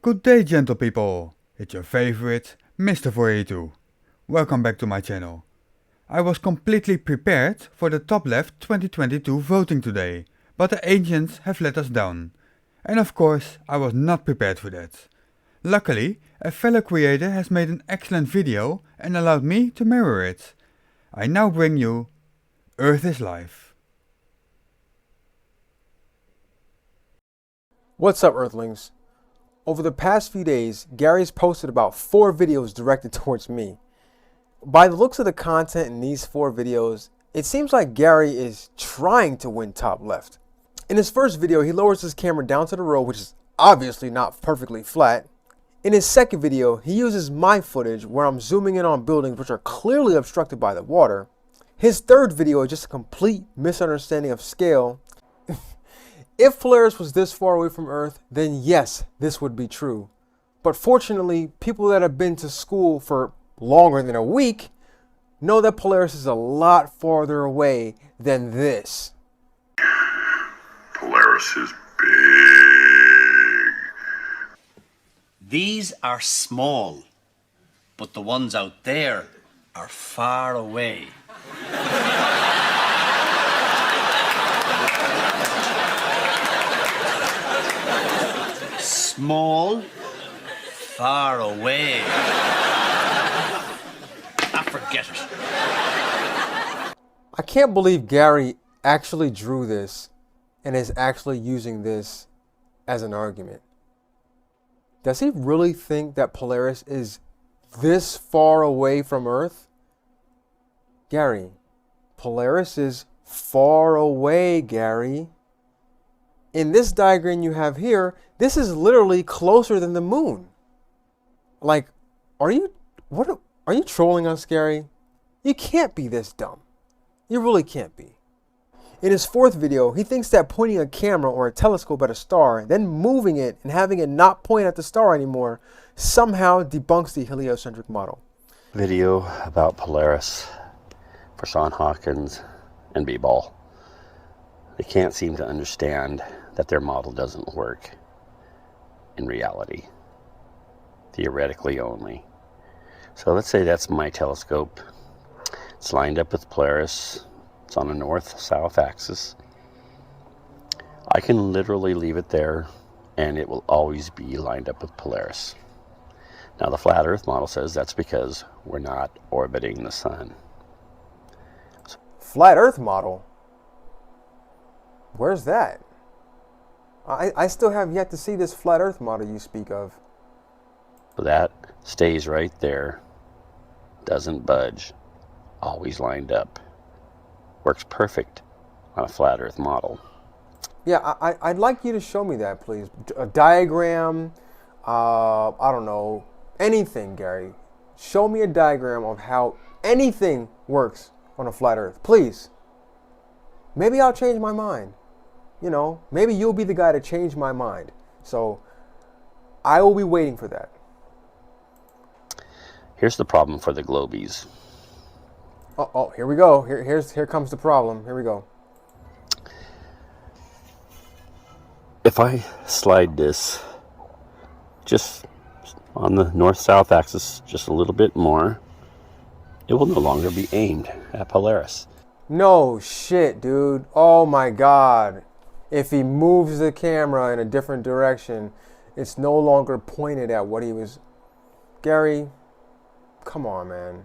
Good day, gentle people. It's your favorite Mr. 482. Welcome back to my channel. I was completely prepared for the top left 2022 voting today, but the ancients have let us down. And of course, I was not prepared for that. Luckily, a fellow creator has made an excellent video and allowed me to mirror it. I now bring you Earth is Life. What's up, Earthlings? Over the past few days, Gary's posted about 4 videos directed towards me. By the looks of the content in these 4 videos, it seems like Gary is trying to win top left. In his first video, he lowers his camera down to the road, which is obviously not perfectly flat. In his second video, he uses my footage where I'm zooming in on buildings which are clearly obstructed by the water. His third video is just a complete misunderstanding of scale. If Polaris was this far away from Earth, then yes, this would be true. But fortunately, people that have been to school for longer than a week know that Polaris is a lot farther away than this. Polaris is big. These are small, but the ones out there are far away. Small, far away. Forget it. I can't believe Gary actually drew this and is actually using this as an argument. Does he really think that Polaris is this far away from Earth? Gary, Polaris is far away, Gary. In this diagram you have here, this is literally closer than the moon. Like, are you trolling us, Gary? You can't be this dumb. You really can't be. In his fourth video, he thinks that pointing a camera or a telescope at a star, then moving it and having it not point at the star anymore, somehow debunks the heliocentric model. Video about Polaris for Sean Hawkins and B-Ball. They can't seem to understand that their model doesn't work in reality, theoretically only. So let's say that's my telescope. It's lined up with Polaris. It's on a north-south axis. I can literally leave it there and it will always be lined up with Polaris. Now the flat Earth model says that's because we're not orbiting the sun. Flat Earth model? Where's that? I still have yet to see this flat Earth model you speak of. So that stays right there, doesn't budge, always lined up. Works perfect on a flat Earth model. Yeah, I'd like you to show me that, please. A diagram, I don't know, anything, Gary. Show me a diagram of how anything works on a flat Earth, please. Maybe I'll change my mind. You know, maybe you'll be the guy to change my mind. So I will be waiting for that. Here's the problem for the globies. Oh, here we go. Here comes the problem. Here we go. If I slide this just on the north-south axis just a little bit more, it will no longer be aimed at Polaris. No shit, dude. Oh my God. If he moves the camera in a different direction, it's no longer pointed at what he was... Gary, come on, man.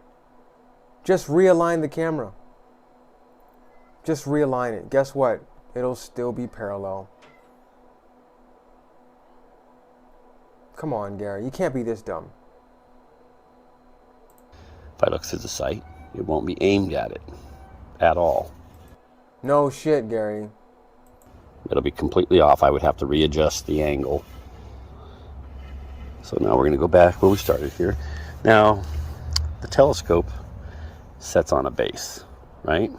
Just realign the camera. Just realign it. Guess what? It'll still be parallel. Come on, Gary. You can't be this dumb. If I look through the sight, it won't be aimed at it at all. No shit, Gary. It'll be completely off. I would have to readjust the angle. So now we're going to go back where we started here. Now, the telescope sets on a base, right?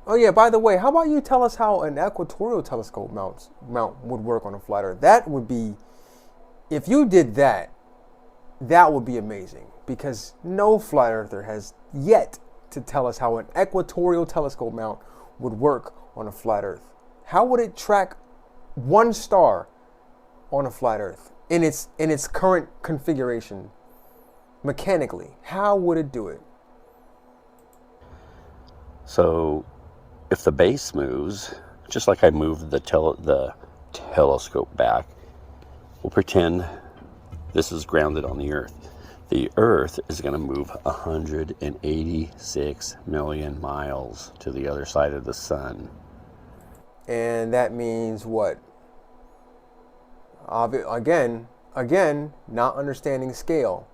Oh yeah, by the way, how about you tell us how an equatorial telescope mount would work on a flat Earth? That would be, if you did that, that would be amazing. Because no flat earther has yet to tell us how an equatorial telescope mount would work on a flat Earth. How would it track one star on a flat Earth? in its current configuration? Mechanically, how would it do it? So if the base moves, just like I moved the telescope back, we'll pretend this is grounded on the Earth. The Earth is going to move 186 million miles to the other side of the sun. And that means what? Again, not understanding scale.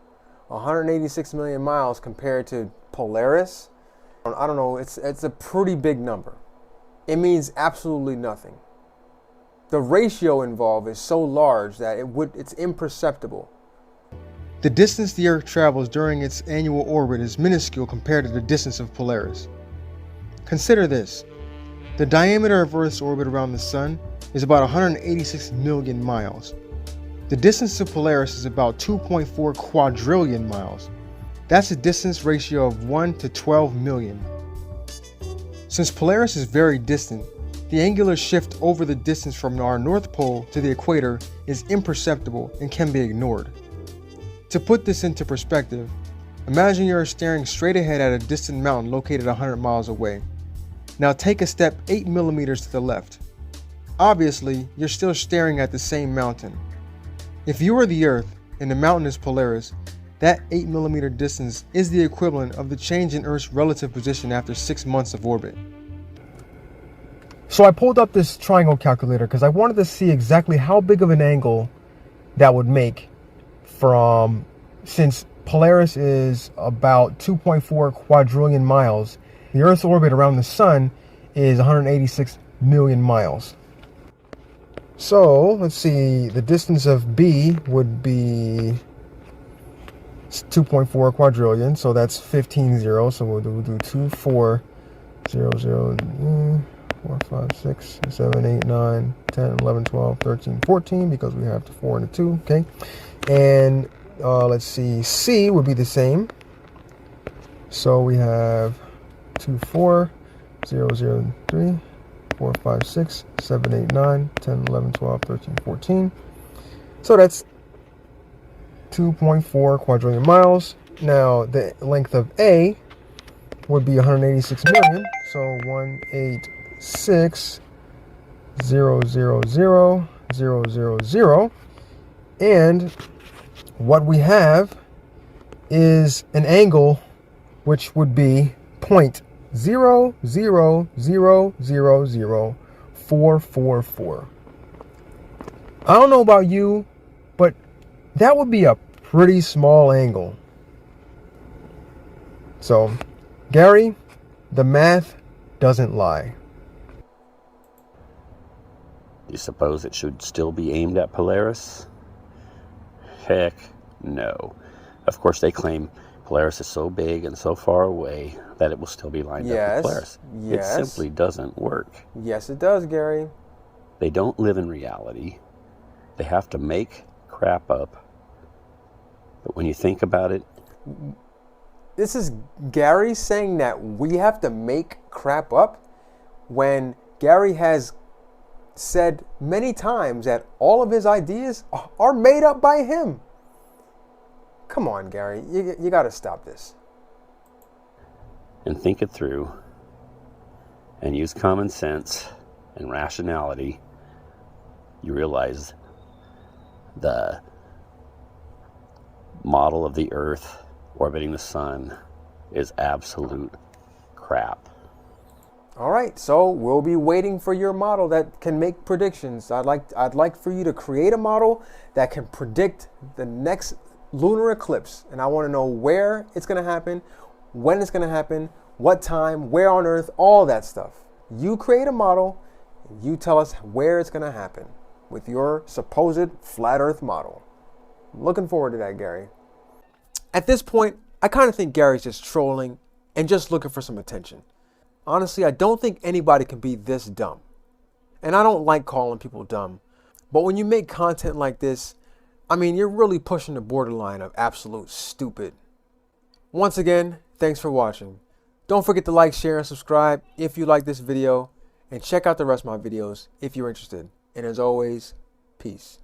186 million miles compared to Polaris. I don't know, it's a pretty big number. It means absolutely nothing. The ratio involved is so large that it's imperceptible. The distance the Earth travels during its annual orbit is minuscule compared to the distance of Polaris. Consider this. The diameter of Earth's orbit around the Sun is about 186 million miles. The distance to Polaris is about 2.4 quadrillion miles. That's a distance ratio of 1 to 12 million. Since Polaris is very distant, the angular shift over the distance from our North Pole to the equator is imperceptible and can be ignored. To put this into perspective, imagine you're staring straight ahead at a distant mountain located 100 miles away. Now take a step 8 millimeters to the left. Obviously, you're still staring at the same mountain. If you are the Earth and the mountain is Polaris, that 8 millimeter distance is the equivalent of the change in Earth's relative position after 6 months of orbit. So I pulled up this triangle calculator because I wanted to see exactly how big of an angle that would make since Polaris is about 2.4 quadrillion miles, the Earth's orbit around the Sun is 186 million miles. So let's see, the distance of B would be 2.4 quadrillion, so that's 15 zeros. So we'll do 2, 4, 0, 0, 4, 5, 6, 7, 8, 9, 10, 11, 12, 13, 14, because we have the 4 and the 2, okay? And let's see, C would be the same. So we have 2, 4, 0, 0, 3, 4, 5, 6, 7, 8, 9, 10, 11, 12, 13, 14. So that's 2.4 quadrillion miles. Now the length of A would be 186 million. So 186 0, 0, 0, 0, 0, 0. And what we have is an angle which would be 0.0000444. I don't know about you, but that would be a pretty small angle. So, Gary, the math doesn't lie. Do you suppose it should still be aimed at Polaris? Heck no. Of course they claim Polaris is so big and so far away that it will still be lined up with Polaris. Yes. It simply doesn't work. Yes, it does, Gary. They don't live in reality. They have to make crap up. But when you think about it... This is Gary saying that we have to make crap up when Gary has said many times that all of his ideas are made up by him. Come on, Gary. You got to stop this. And think it through. And use common sense and rationality. You realize the model of the Earth orbiting the Sun is absolute crap. All right, so we'll be waiting for your model that can make predictions. I'd like for you to create a model that can predict the next lunar eclipse, and I want to know where it's going to happen, when it's going to happen, what time, where on Earth, all that stuff. You create a model, and you tell us where it's going to happen with your supposed flat Earth model. I'm looking forward to that, Gary. At this point, I kind of think Gary's just trolling and just looking for some attention. Honestly, I don't think anybody can be this dumb. And I don't like calling people dumb. But when you make content like this, I mean, you're really pushing the borderline of absolute stupid. Once again, thanks for watching. Don't forget to like, share, and subscribe if you like this video. And check out the rest of my videos if you're interested. And as always, peace.